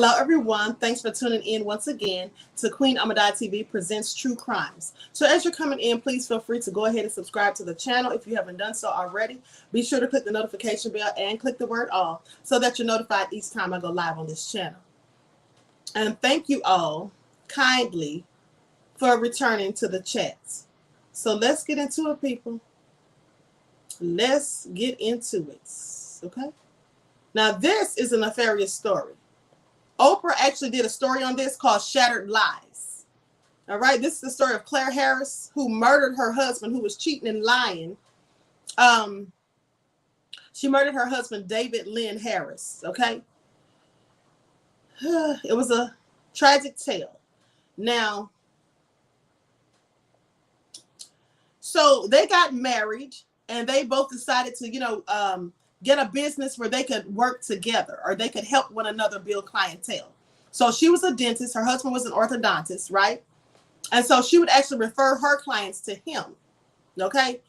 Hello, everyone. Thanks for tuning in once again to Queen Amadai TV Presents True Crimes. So as you're coming in, please feel free to go ahead and subscribe to the channel if you haven't done so already. Be sure to click the notification bell and click the word all so that you're notified each time I go live on this channel. And thank you all kindly for returning to the chats. So let's get into it, people. Let's get into it. Okay. Now, this is a nefarious story. Oprah actually did a story on this called Shattered Lies. All right. This is the story of Clara Harris, who murdered her husband, who was cheating and lying. She murdered her husband, David Lynn Harris. Okay. It was a tragic tale. Now, so they got married and they both decided to, get a business where they could work together or they could help one another build clientele. So she was a dentist. Her husband was an orthodontist, right? And so she would actually refer her clients to him. Okay.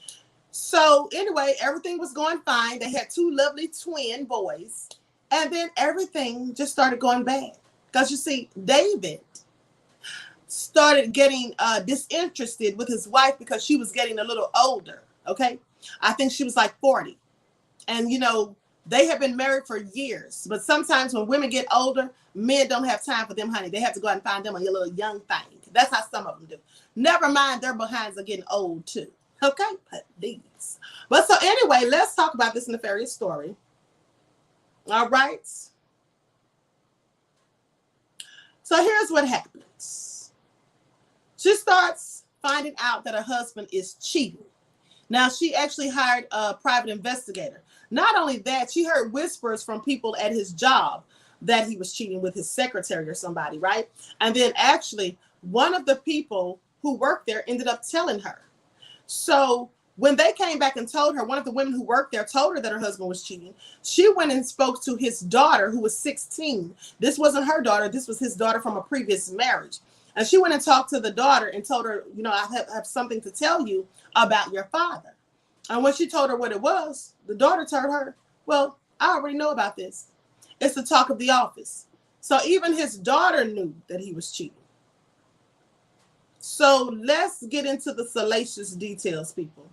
So anyway, everything was going fine. They had two lovely twin boys. And then everything just started going bad. Because you see, David started getting disinterested with his wife because she was getting a little older. Okay. I think she was like 40. And, they have been married for years. But sometimes when women get older, men don't have time for them, honey. They have to go out and find them a little young thing. That's how some of them do. Never mind, their behinds are getting old too. Okay? But so anyway, let's talk about this nefarious story. All right. So here's what happens. She starts finding out that her husband is cheating. Now, she actually hired a private investigator. Not only that, she heard whispers from people at his job that he was cheating with his secretary or somebody, right? And then actually, one of the people who worked there ended up telling her. So when they came back and told her, one of the women who worked there told her that her husband was cheating. She went and spoke to his daughter, who was 16. This wasn't her daughter. This was his daughter from a previous marriage. And she went and talked to the daughter and told her, I have something to tell you about your father. And when she told her what it was, the daughter told her, well, I already know about this. It's the talk of the office. So even his daughter knew that he was cheating. So let's get into the salacious details, people.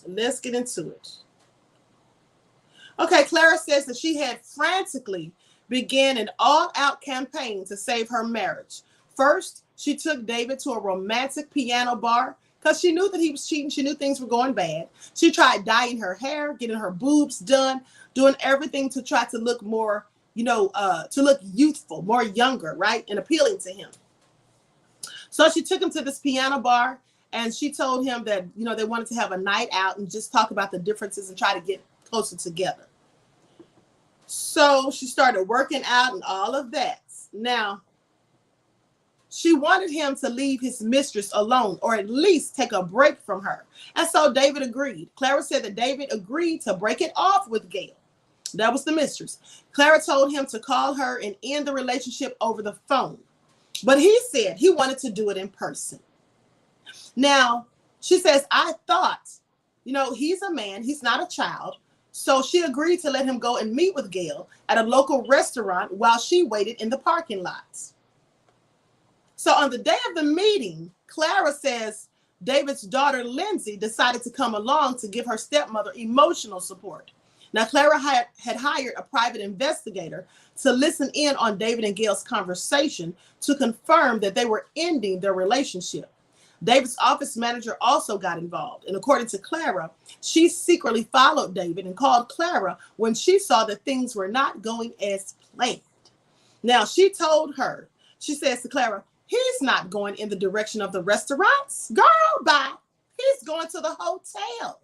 Let's get into it. Okay, Clara says that she had frantically began an all-out campaign to save her marriage. First, she took David to a romantic piano bar because she knew that he was cheating. She knew things were going bad. She tried dyeing her hair, getting her boobs done, doing everything to try to look more, to look youthful, more younger, right? And appealing to him. So she took him to this piano bar and she told him that, they wanted to have a night out and just talk about the differences and try to get closer together. So she started working out and all of that. Now, she wanted him to leave his mistress alone or at least take a break from her. And so David agreed. Clara said that David agreed to break it off with Gail. That was the mistress. Clara told him to call her and end the relationship over the phone. But he said he wanted to do it in person. Now, she says, I thought, he's a man. He's not a child. So she agreed to let him go and meet with Gail at a local restaurant while she waited in the parking lots. So on the day of the meeting, Clara says David's daughter, Lindsay, decided to come along to give her stepmother emotional support. Now, Clara had hired a private investigator to listen in on David and Gail's conversation to confirm that they were ending their relationship. David's office manager also got involved. And according to Clara, she secretly followed David and called Clara when she saw that things were not going as planned. Now, she told her, she says to Clara, he's not going in the direction of the restaurants. Girl, bye. He's going to the hotel.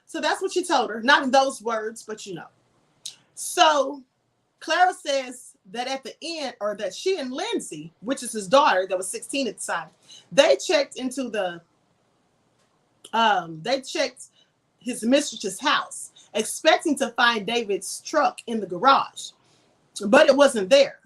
So that's what she told her. Not in those words, but So Clara says that at the end, or that she and Lindsay, which is his daughter that was 16 at the time, they checked into they checked his mistress's house, expecting to find David's truck in the garage, but it wasn't there.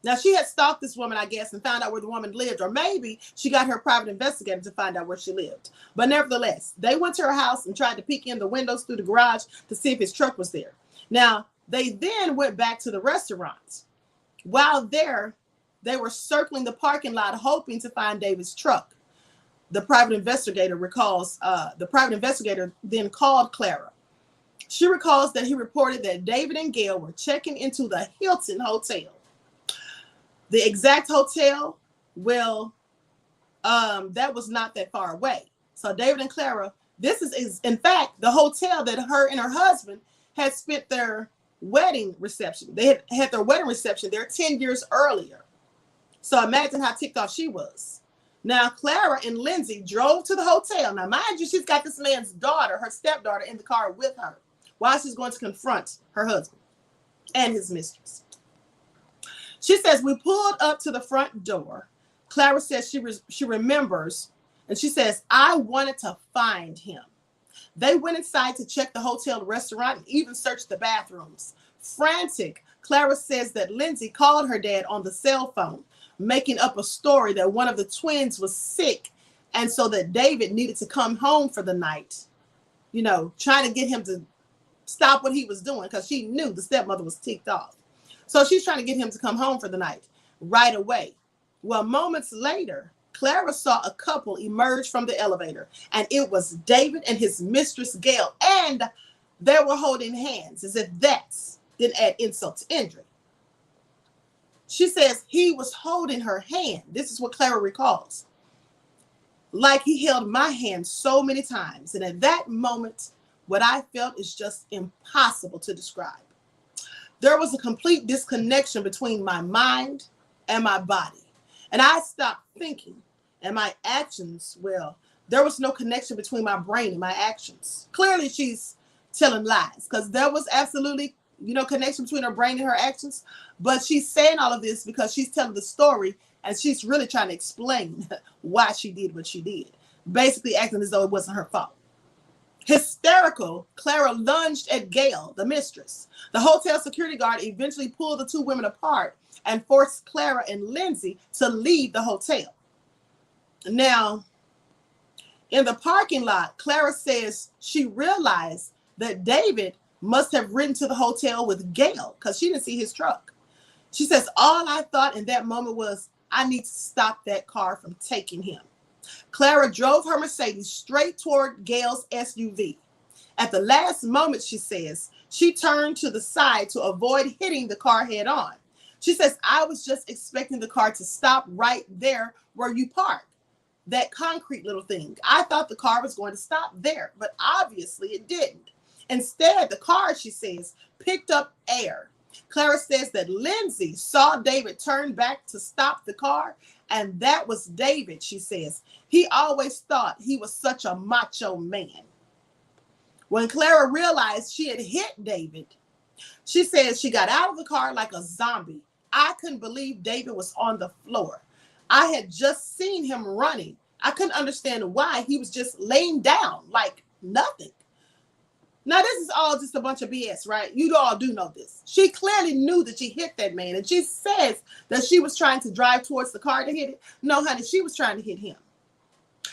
Now, she had stalked this woman, I guess, and found out where the woman lived, or maybe she got her private investigator to find out where she lived. But nevertheless, they went to her house and tried to peek in the windows through the garage to see if his truck was there. Now, They then went back to the restaurant. While there, they were circling the parking lot hoping to find David's truck. The private investigator then called Clara. She recalls that he reported that David and Gail were checking into the Hilton Hotel. The exact hotel, well, that was not that far away. So David and Clara, this is in fact the hotel that her and her husband had spent their wedding reception. They had their wedding reception there 10 years earlier. So imagine how ticked off she was. Now, Clara and Lindsay drove to the hotel. Now, mind you, she's got this man's daughter, her stepdaughter, in the car with her while she's going to confront her husband and his mistress. She says, we pulled up to the front door. Clara says she remembers, and she says, I wanted to find him. They went inside to check the hotel restaurant and even searched the bathrooms. Frantic, Clara says that Lindsay called her dad on the cell phone, making up a story that one of the twins was sick, and so that David needed to come home for the night, you know, trying to get him to stop what he was doing because she knew the stepmother was ticked off. So she's trying to get him to come home for the night right away. Well, moments later, Clara saw a couple emerge from the elevator, and it was David and his mistress, Gail, and they were holding hands, as if that didn't add insult to injury. She says he was holding her hand. This is what Clara recalls. Like he held my hand so many times. And at that moment, what I felt is just impossible to describe. There was a complete disconnection between my mind and my body. And I stopped thinking, and my actions, well, there was no connection between my brain and my actions. Clearly, she's telling lies because there was absolutely, connection between her brain and her actions. But she's saying all of this because she's telling the story and she's really trying to explain why she did what she did, basically acting as though it wasn't her fault. Hysterical, Clara lunged at Gail, the mistress. The hotel security guard eventually pulled the two women apart and forced Clara and Lindsay to leave the hotel. Now, in the parking lot, Clara says she realized that David must have ridden to the hotel with Gail because she didn't see his truck. She says, all I thought in that moment was, I need to stop that car from taking him. Clara drove her Mercedes straight toward Gail's SUV. At the last moment, she says, she turned to the side to avoid hitting the car head on. She says, I was just expecting the car to stop right there where you park, that concrete little thing. I thought the car was going to stop there, but obviously it didn't. Instead, the car, she says, picked up air. Clara says that Lindsay saw David turn back to stop the car, and that was David, she says. He always thought he was such a macho man. When Clara realized she had hit David, she says she got out of the car like a zombie. I couldn't believe David was on the floor. I had just seen him running. I couldn't understand why he was just laying down like nothing. Now, this is all just a bunch of BS, right? You all do know this. She clearly knew that she hit that man, and she says that she was trying to drive towards the car to hit it. No, honey, she was trying to hit him.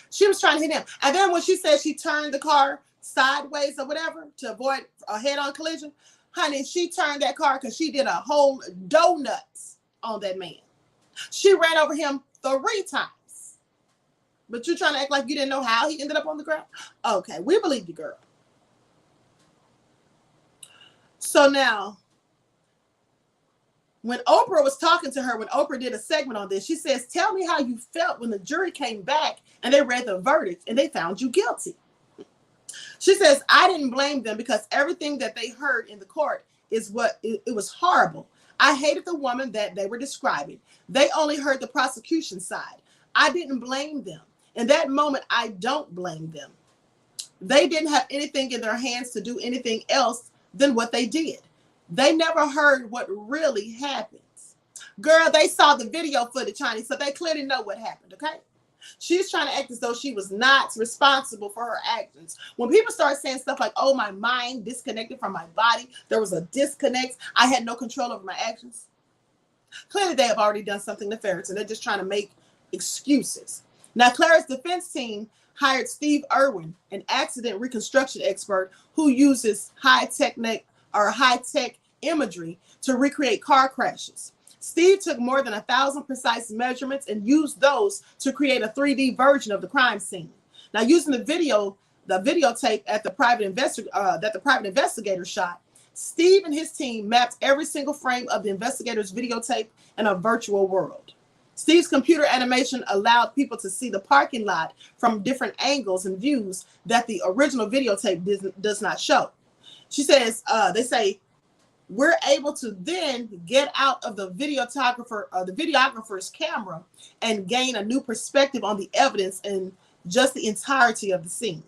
She was trying to hit him. And then when she said she turned the car sideways or whatever to avoid a head-on collision, honey, she turned that car because she did a whole donuts on that man. She ran over him 3 times. But you're trying to act like you didn't know how he ended up on the ground? Okay, we believe you, girl. So now, when Oprah was talking to her, when Oprah did a segment on this, she says, tell me how you felt when the jury came back and they read the verdict and they found you guilty. She says, I didn't blame them because everything that they heard in the court is it was horrible. I hated the woman that they were describing. They only heard the prosecution side. I didn't blame them. In that moment, I don't blame them. They didn't have anything in their hands to do anything else than what they did. They never heard what really happens. Girl, they saw the video footage, honey, so they clearly know what happened, okay? She's trying to act as though she was not responsible for her actions. When people start saying stuff like, oh, my mind disconnected from my body, there was a disconnect, I had no control over my actions. Clearly, they have already done something nefarious, and they're just trying to make excuses. Now, Clara's defense team hired Steve Irwin, an accident reconstruction expert who uses high-tech imagery to recreate car crashes. Steve took more than 1,000 precise measurements and used those to create a 3D version of the crime scene. Now, using the videotape at the private investigator shot, Steve and his team mapped every single frame of the investigator's videotape in a virtual world. Steve's computer animation allowed people to see the parking lot from different angles and views that the original videotape does not show. She says, they say, we're able to then get out of the videographer's camera and gain a new perspective on the evidence and just the entirety of the scene.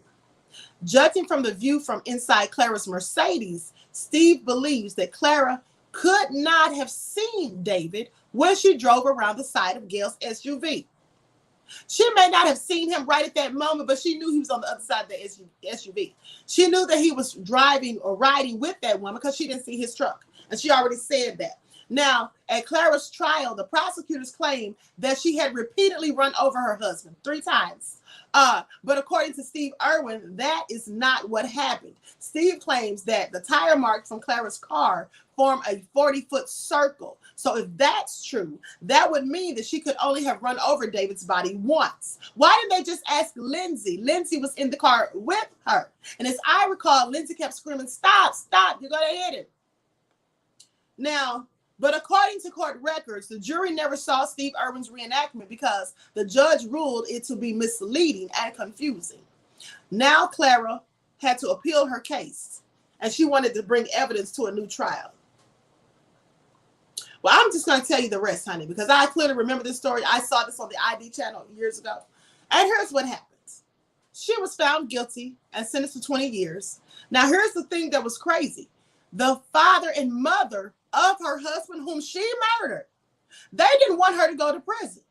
Judging from the view from inside Clara's Mercedes, Steve believes that Clara could not have seen David when she drove around the side of Gail's SUV. She may not have seen him right at that moment, but she knew he was on the other side of the SUV. She knew that he was driving or riding with that woman because she didn't see his truck. And she already said that. Now, at Clara's trial, the prosecutors claimed that she had repeatedly run over her husband 3 times. But according to Steve Irwin, that is not what happened. Steve claims that the tire marks from Clara's car form a 40-foot circle. So if that's true, that would mean that she could only have run over David's body once. Why didn't they just ask Lindsay? Lindsay was in the car with her. And as I recall, Lindsay kept screaming, stop, stop, you're going to hit him. Now, but according to court records, the jury never saw Steve Irwin's reenactment because the judge ruled it to be misleading and confusing. Now Clara had to appeal her case, and she wanted to bring evidence to a new trial. Well, I'm just going to tell you the rest, honey, because I clearly remember this story. I saw this on the ID channel years ago. And here's what happens. She was found guilty and sentenced to 20 years. Now, here's the thing that was crazy. The father and mother of her husband, whom she murdered, they didn't want her to go to prison.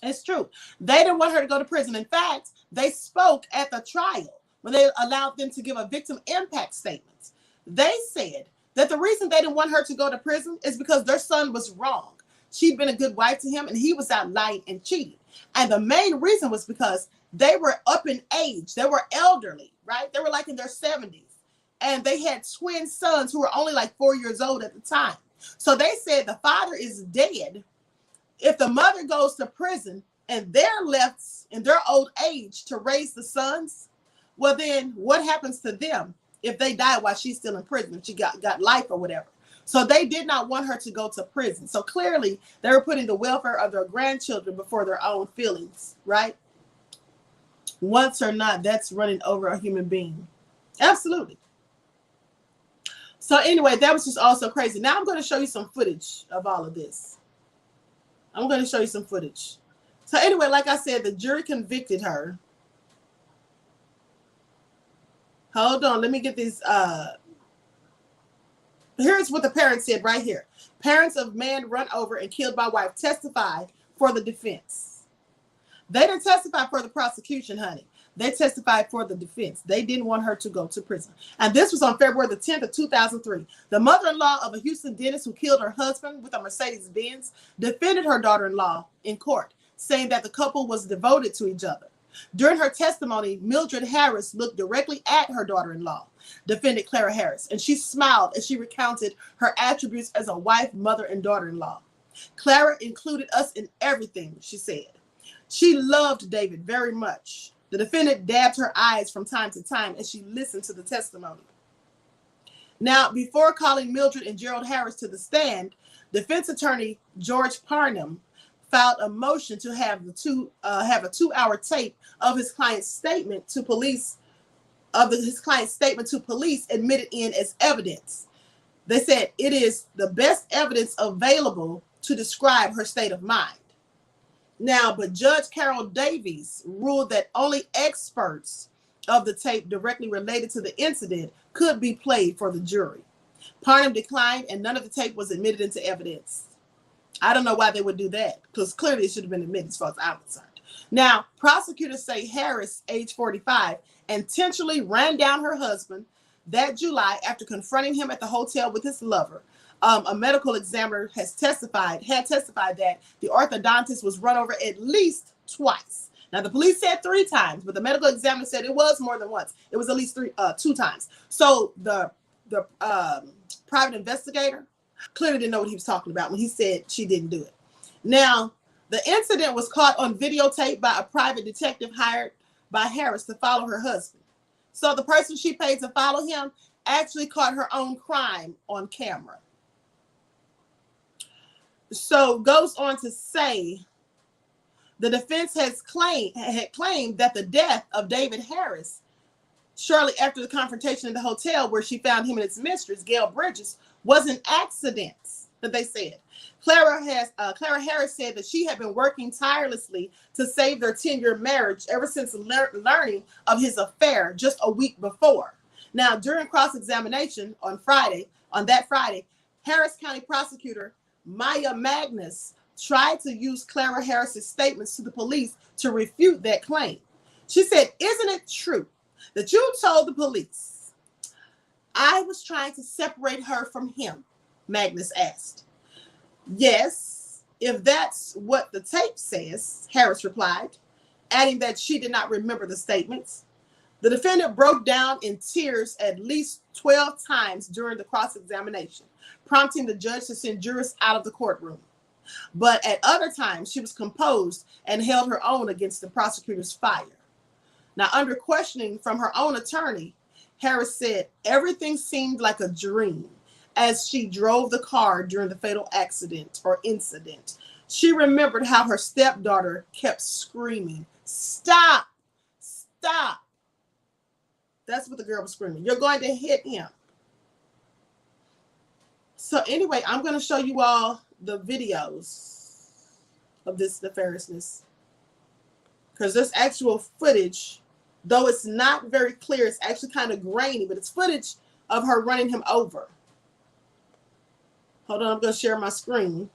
It's true. They didn't want her to go to prison. In fact, they spoke at the trial when they allowed them to give a victim impact statement. They said that the reason they didn't want her to go to prison is because their son was wrong. She'd been a good wife to him, and he was out lying and cheating. And the main reason was because they were up in age. They were elderly, right? They were like in their 70s. And they had twin sons who were only like 4 years old at the time. So they said the father is dead. If the mother goes to prison and they're left in their old age to raise the sons, well, then what happens to them if they die while she's still in prison, if she got life or whatever? So they did not want her to go to prison. So clearly they were putting the welfare of their grandchildren before their own feelings, right? Once or not, that's running over a human being. Absolutely. So anyway, that was just also crazy. Now I'm going to show you some footage of all of this. I'm going to show you some footage. So anyway, like I said, the jury convicted her. Hold on. Let me get these. Here's what the parents said right here. Parents of man run over and killed by wife testified for the defense. They didn't testify for the prosecution, honey. They testified for the defense. They didn't want her to go to prison. And this was on February the 10th of 2003. The mother-in-law of a Houston dentist who killed her husband with a Mercedes-Benz defended her daughter-in-law in court, saying that the couple was devoted to each other. During her testimony, Mildred Harris looked directly at her daughter-in-law, defended Clara Harris, and she smiled as she recounted her attributes as a wife, mother, and daughter-in-law. Clara included us in everything, she said. She loved David very much. The defendant dabbed her eyes from time to time as she listened to the testimony. Now, before calling Mildred and Gerald Harris to the stand, defense attorney George Parnham filed a motion to have a 2-hour tape of his client's statement to police, admitted in as evidence. They said it is the best evidence available to describe her state of mind. Now, but Judge Carol Davies ruled that only experts of the tape directly related to the incident could be played for the jury. Parnham declined, and none of the tape was admitted into evidence. I don't know why they would do that, because clearly it should have been admitted as far as I'm concerned. Now, prosecutors say Harris, age 45, intentionally ran down her husband that July after confronting him at the hotel with his lover. A medical examiner had testified that the orthodontist was run over at least twice. Now, the police said 3 times, but the medical examiner said it was more than once. It was at least 2 times. So the private investigator, clearly didn't know what he was talking about when he said she didn't do it. Now, the incident was caught on videotape by a private detective hired by Harris to follow her husband. So the person she paid to follow him actually caught her own crime on camera. So goes on to say, the defense had claimed that the death of David Harris shortly after the confrontation in the hotel where she found him and his mistress, Gail Bridges, was an accident, that they said. Clara Harris said that she had been working tirelessly to save their 10-year marriage ever since learning of his affair just a week before. Now, during cross-examination on that Friday, Harris County prosecutor Maya Magnus tried to use Clara Harris's statements to the police to refute that claim. She said, "Isn't it true that you told the police I was trying to separate her from him?" Magnus asked. "Yes, if that's what the tape says," Harris replied, adding that she did not remember the statements. The defendant broke down in tears at least 12 times during the cross-examination, prompting the judge to send jurors out of the courtroom. But at other times, she was composed and held her own against the prosecutor's fire. Now, under questioning from her own attorney, Harris said everything seemed like a dream as she drove the car during the fatal accident or incident. She remembered how her stepdaughter kept screaming, "Stop, stop." That's what the girl was screaming. "You're going to hit him." So anyway, I'm going to show you all the videos of this nefariousness, because there's actual footage, though it's not very clear. It's actually kind of grainy, but it's footage of her running him over. Hold on, I'm going to share my screen.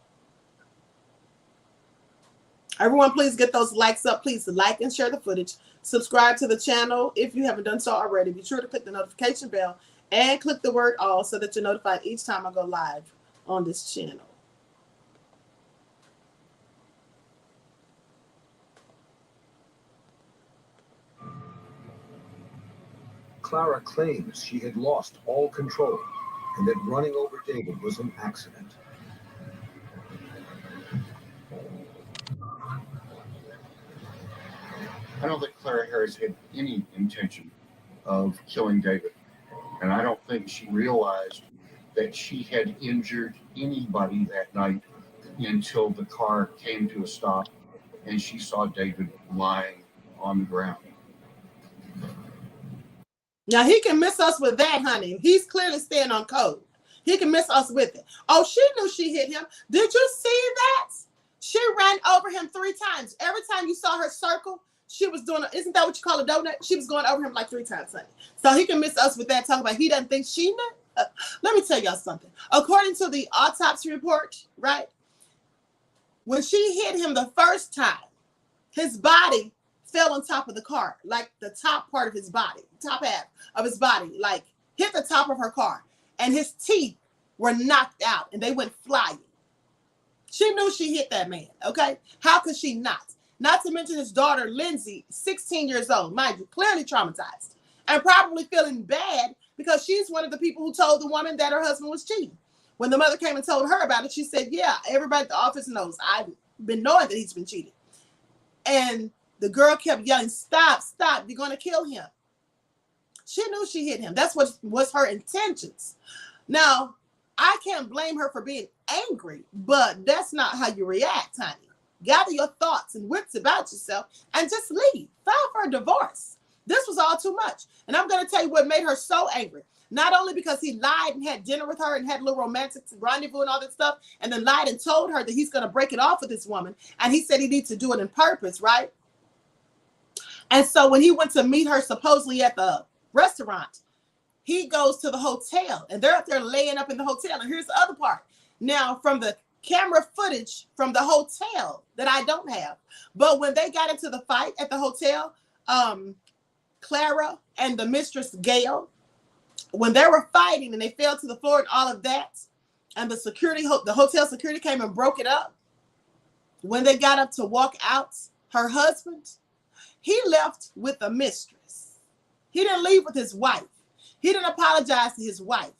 Everyone, please get those likes up. Please like and share the footage. Subscribe to the channel if you haven't done so already. Be sure to click the notification bell and click the word all so that you're notified each time I go live on this channel. Clara claims she had lost all control and that running over David was an accident. I don't think Clara Harris had any intention of killing David. And I don't think she realized that she had injured anybody that night until the car came to a stop and she saw David lying on the ground. Now, he can miss us with that, honey. He's clearly staying on code. He can miss us with it. Oh, she knew she hit him. Did you see that? She ran over him 3 times. Every time you saw her circle, she was doing, isn't that what you call a donut? She was going over him like 3 times, honey. So he can miss us with that, talking about he doesn't think she knew. Let me tell y'all something. According to the autopsy report, right, when she hit him the first time, his body fell on top of the car, like the top part of his body, top half of his body, like hit the top of her car, and his teeth were knocked out and they went flying. She knew she hit that man, okay? How could she not? Not to mention his daughter, Lindsay, 16 years old, mind you, clearly traumatized and probably feeling bad because she's one of the people who told the woman that her husband was cheating. When the mother came and told her about it, she said, "Yeah, everybody at the office knows. I've been knowing that he's been cheating." And the girl kept yelling, "Stop, stop, you're going to kill him." She knew she hit him. That's what was her intentions. Now, I can't blame her for being angry, but that's not how you react, honey. Gather your thoughts and wits about yourself and just leave. File for a divorce. This was all too much. And I'm going to tell you what made her so angry. Not only because he lied and had dinner with her and had a little romantic rendezvous and all that stuff, and then lied and told her that he's going to break it off with this woman. And he said he needs to do it on purpose, right? And so when he went to meet her supposedly at the restaurant, he goes to the hotel and they're up there laying up in the hotel. And here's the other part. Now, from the camera footage from the hotel that I don't have, but when they got into the fight at the hotel, Clara and the mistress, Gail, when they were fighting and they fell to the floor and all of that, and the hotel security came and broke it up, when they got up to walk out, her husband, he left with the mistress. He didn't leave with his wife. He didn't apologize to his wife.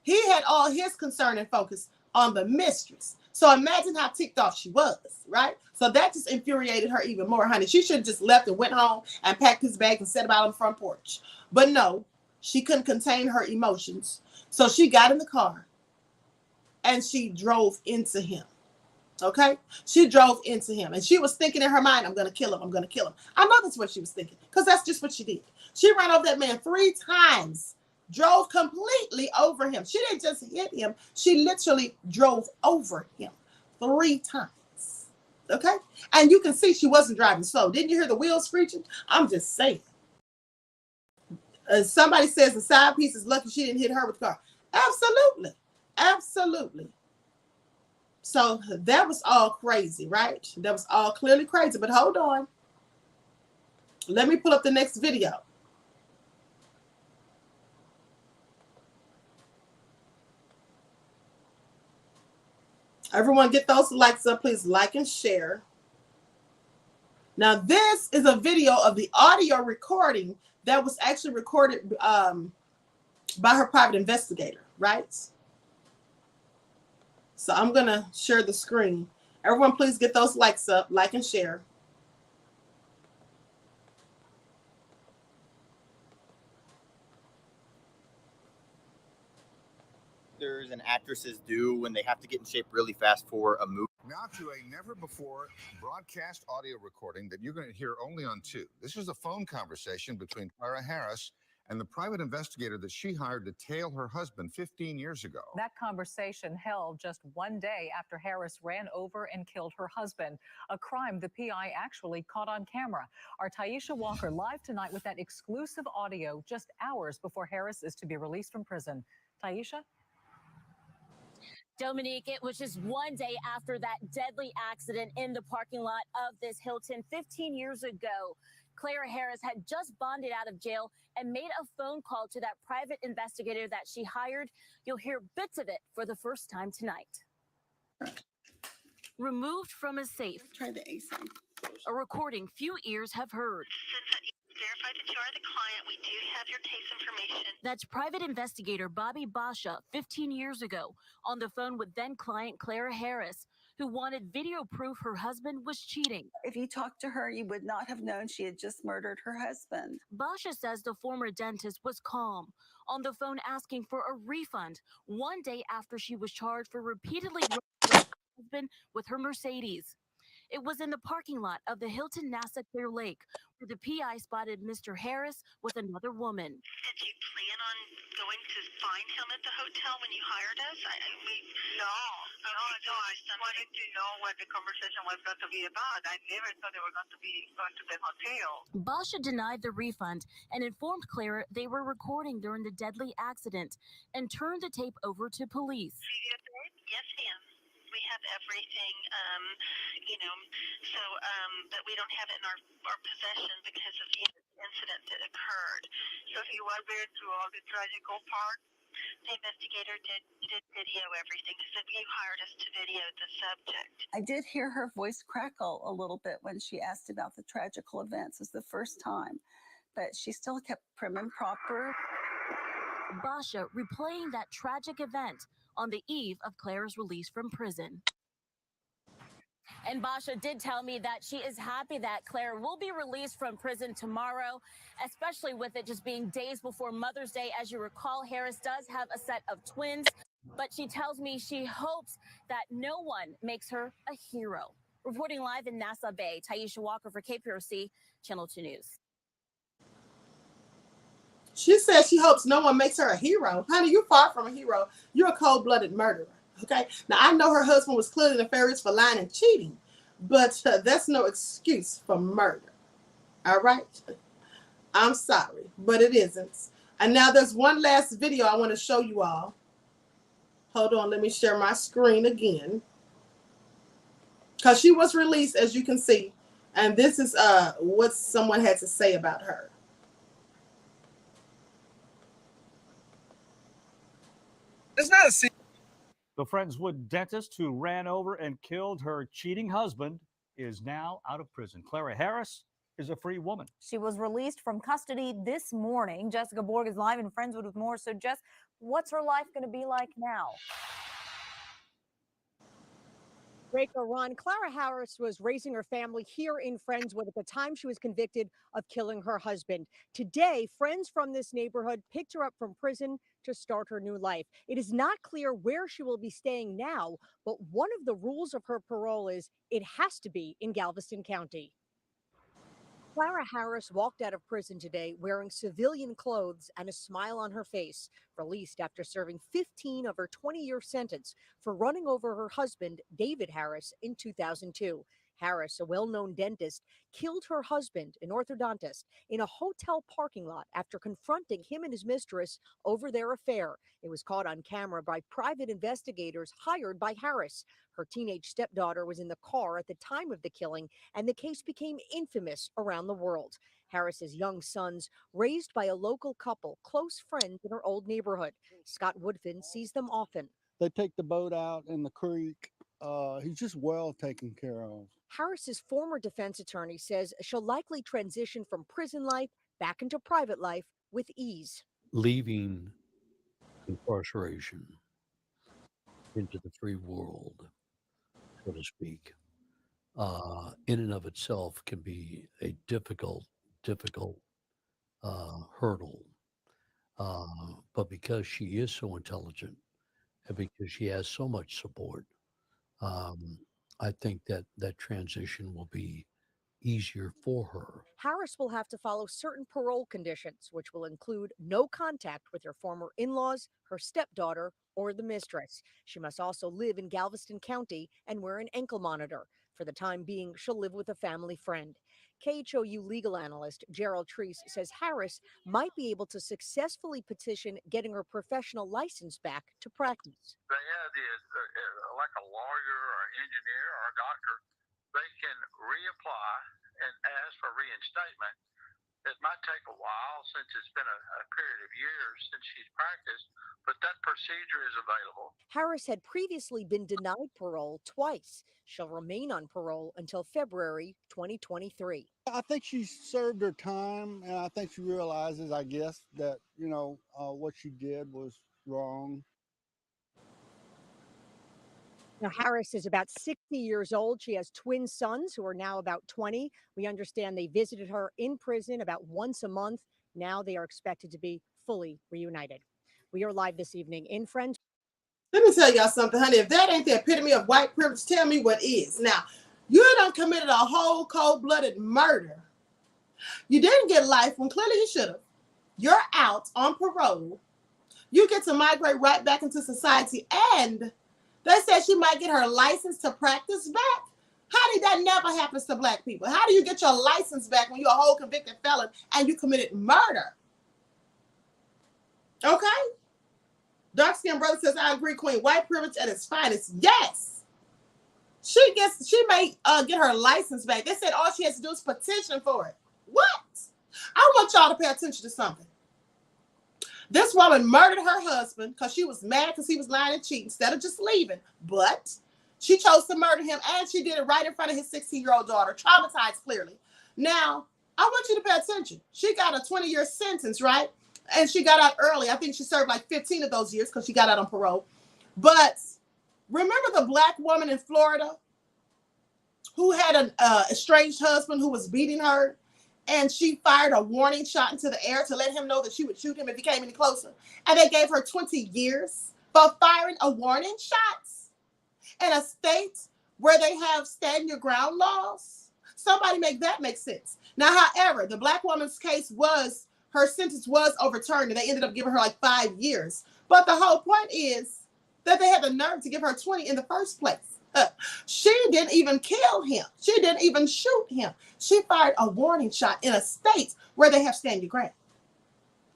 He had all his concern and focus on the mistress. So imagine how ticked off she was, right? So that just infuriated her even more, honey. She should have just left and went home and packed his bag and sat about on the front porch. But no, she couldn't contain her emotions. So she got in the car and she drove into him. Okay? She drove into him. And she was thinking in her mind, I'm going to kill him. I'm going to kill him. I know that's what she was thinking because that's just what she did. She ran over that man 3 times, drove completely over him. She didn't just hit him. She literally drove over him 3 times. Okay? And you can see she wasn't driving slow. Didn't you hear the wheels screeching? I'm just saying. Somebody says the side piece is lucky she didn't hit her with the car. Absolutely. Absolutely. So that was all crazy, right? That was all clearly crazy. But hold on. Let me pull up the next video. Everyone get those likes up. Please like and share. Now, this is a video of the audio recording that was actually recorded by her private investigator, right? So I'm going to share the screen. Everyone, please get those likes up, like and share. Actors and actresses do when they have to get in shape really fast for a movie. Now to a never-before broadcast audio recording that you're going to hear only on 2. This is a phone conversation between Clara Harris and the private investigator that she hired to tail her husband 15 years ago. That conversation held just 1 day after Harris ran over and killed her husband, a crime the PI actually caught on camera. Our Taisha Walker live tonight with that exclusive audio just hours before Harris is to be released from prison. Taisha? Dominique, it was just 1 day after that deadly accident in the parking lot of this Hilton 15 years ago. Clara Harris had just bonded out of jail and made a phone call to that private investigator that she hired. You'll hear bits of it for the first time tonight. Removed from a safe. Try the ASAP. A recording few ears have heard. Since verified that you are the client, we do have your case information. That's private investigator Bobby Basha 15 years ago on the phone with then client Clara Harris, who wanted video proof her husband was cheating. If you talked to her, you would not have known she had just murdered her husband. Basha says the former dentist was calm on the phone asking for a refund 1 day after she was charged for repeatedly her husband with her Mercedes. It was in the parking lot of the Hilton Nassau Clear Lake where the PI spotted Mr. Harris with another woman. Did you plan on going to find him at the hotel when you hired us? No. I wanted to know what the conversation was going to be about. I never thought they were going to be going to the hotel. Basha denied the refund and informed Clara they were recording during the deadly accident and turned the tape over to police. Yes, ma'am. We have everything, but we don't have it in our possession because of the incident that occurred. So he was there through all the tragical part. The investigator did video everything because you hired us to video the subject. I did hear her voice crackle a little bit when she asked about the tragical events. It was the first time, but she still kept prim and proper. Basha replaying that tragic event on the eve of Clara's release from prison. And Basha did tell me that she is happy that Clara will be released from prison tomorrow, especially with it just being days before Mother's Day. As you recall, Harris does have a set of twins, but she tells me she hopes that no one makes her a hero. Reporting live in Nassau Bay, Taisha Walker for KPRC, Channel 2 News. She says she hopes no one makes her a hero. Honey, you're far from a hero. You're a cold-blooded murderer. Okay? Now, I know her husband was clearly nefarious for lying and cheating, but that's no excuse for murder. All right? I'm sorry, but it isn't. And now there's one last video I want to show you all. Hold on. Let me share my screen again. Because she was released, as you can see. And this is what someone had to say about her. It's not a secret. The Friendswood dentist who ran over and killed her cheating husband is now out of prison. Clara Harris is a free woman. She was released from custody this morning. Jessica Borg is live in Friendswood with more. So, Jess, What's her life going to be like now? Breaker Ron, Clara Harris was raising her family here in Friendswood at the time she was convicted of killing her husband. Today, friends from this neighborhood picked her up from prison to start her new life. It is not clear where she will be staying now, but one of the rules of her parole is it has to be in Galveston County. Clara Harris walked out of prison today wearing civilian clothes and a smile on her face, released after serving 15 of her 20-year sentence for running over her husband, David Harris, in 2002. Harris, a well-known dentist, killed her husband, an orthodontist, in a hotel parking lot after confronting him and his mistress over their affair. It was caught on camera by private investigators hired by Harris. Her teenage stepdaughter was in the car at the time of the killing, and the case became infamous around the world. Harris's young sons, raised by a local couple, close friends in her old neighborhood. Scott Woodfin sees them often. They take the boat out in the creek. He's just well taken care of. Harris's former defense attorney says she'll likely transition from prison life back into private life with ease. Leaving incarceration into the free world, so to speak, in and of itself can be a difficult hurdle. But because she is so intelligent and because she has so much support, I think that transition will be easier for her. Harris will have to follow certain parole conditions, which will include no contact with her former in-laws, her stepdaughter, or the mistress. She must also live in Galveston County and wear an ankle monitor. For the time being, she'll live with a family friend. KHOU legal analyst Gerald Treese says Harris might be able to successfully petition getting her professional license back to practice. They have this, like a lawyer or engineer or a doctor, they can reapply and ask for reinstatement. It might take a while since it's been a period of years since she's practiced, but that procedure is available. Harris had previously been denied parole twice. She'll remain on parole until February 2023. I think she served her time, and I think she realizes, I guess, that, what she did was wrong. Now, Harris is about 60 years old. She has twin sons who are now about 20. We understand they visited her in prison about once a month. Now they are expected to be fully reunited. We are live this evening in Friends. Let me tell y'all something, honey. If that ain't the epitome of white privilege, tell me what is. Now, you done committed a whole cold-blooded murder. You didn't get life when clearly you should have. You're out on parole. You get to migrate right back into society, and they said she might get her license to practice back. How did that never happen to black people? How do you get your license back when you're a whole convicted felon and you committed murder? Okay? Dark skinned brother says, I agree, Queen. White privilege at its finest. Yes. She may get her license back. They said all she has to do is petition for it. What? I want y'all to pay attention to something. This woman murdered her husband because she was mad because he was lying and cheating instead of just leaving. But she chose to murder him, and she did it right in front of his 16-year-old daughter, traumatized clearly. Now, I want you to pay attention. She got a 20-year sentence, right? And she got out early. I think she served like 15 of those years because she got out on parole. But remember the black woman in Florida who had an estranged husband who was beating her? And she fired a warning shot into the air to let him know that she would shoot him if he came any closer. And they gave her 20 years for firing a warning shot in a state where they have stand your ground laws. Somebody make that make sense. Now, however, the black woman's case was, her sentence was overturned, and they ended up giving her like 5 years. But the whole point is that they had the nerve to give her 20 in the first place. She didn't even kill him. She didn't even shoot him. She fired a warning shot in a state where they have stand your ground.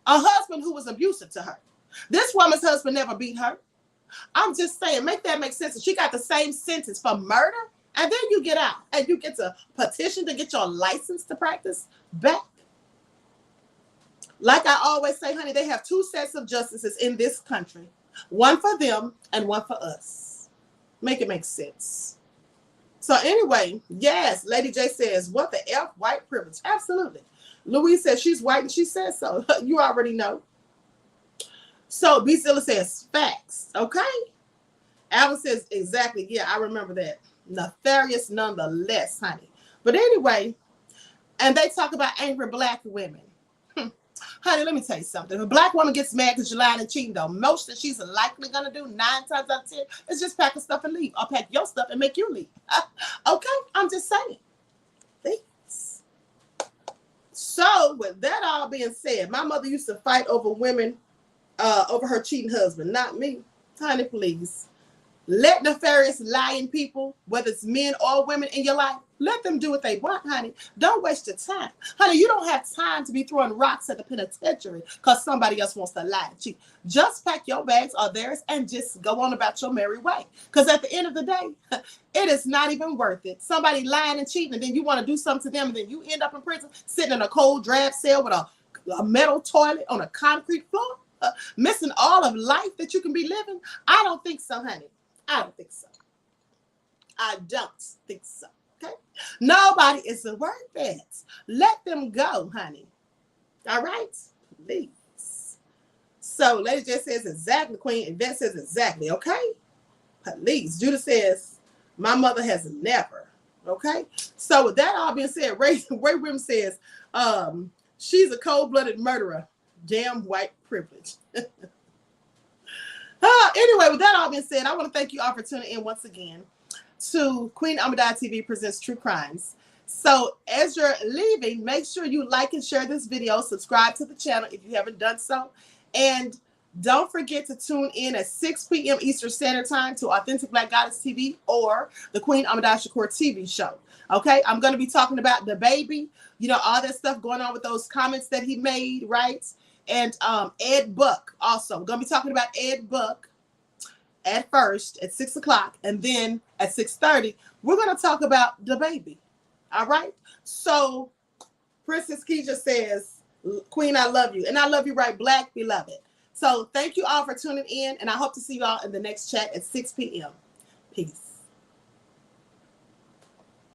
A husband who was abusive to her. This woman's husband never beat her. I'm just saying, make that make sense. She got the same sentence for murder, and then you get out and you get to petition to get your license to practice back. Like I always say, honey, they have two sets of justices in this country. One for them and one for us. Make it make sense. So anyway, yes, Lady J says, what the F? White privilege. Absolutely. Louise says she's white and she says so. You already know. So B. Zilla says facts. Okay. Alvin says exactly. Yeah, I remember that. Nefarious nonetheless, honey. But anyway, and they talk about angry black women. Honey, let me tell you something. If a black woman gets mad because you're lying and cheating, though, most that she's likely going to do 9 times out of 10 is just pack her stuff and leave. Or pack your stuff and make you leave. Okay? I'm just saying. Thanks. So, with that all being said, my mother used to fight over women, over her cheating husband, not me. Honey, please. Let nefarious lying people, whether it's men or women in your life, let them do what they want, honey. Don't waste your time. Honey, you don't have time to be throwing rocks at the penitentiary because somebody else wants to lie and cheat. Just pack your bags or theirs and just go on about your merry way. Because at the end of the day, it is not even worth it. Somebody lying and cheating, and then you want to do something to them, and then you end up in prison sitting in a cold drab cell with a metal toilet on a concrete floor, missing all of life that you can be living. I don't think so, honey. I don't think so. I don't think so. Okay? Nobody is worth it. Let them go, honey. All right? Please. So, Lady J says exactly. Queen Yvette says exactly. Okay? Please. Judah says, my mother has never. Okay? So, with that all being said, Ray Williams says, she's a cold-blooded murderer. Damn white privilege. Anyway, with that all being said, I want to thank you all for tuning in once again to Queen Amidala TV Presents True Crimes. So as you're leaving, make sure you like and share this video. Subscribe to the channel if you haven't done so. And don't forget to tune in at 6 p.m. Eastern Standard Time to Authentic Black Goddess TV or the Queen EST TV show. Okay, I'm going to be talking about the baby, you know, all that stuff going on with those comments that he made, right? And Ed Buck also. We're going to be talking about Ed Buck at first at 6 o'clock, and then at 6:30, we're going to talk about the baby. All right? So Princess Keisha says, Queen, I love you. And I love you right, Black beloved. So thank you all for tuning in, and I hope to see you all in the next chat at 6 p.m. Peace.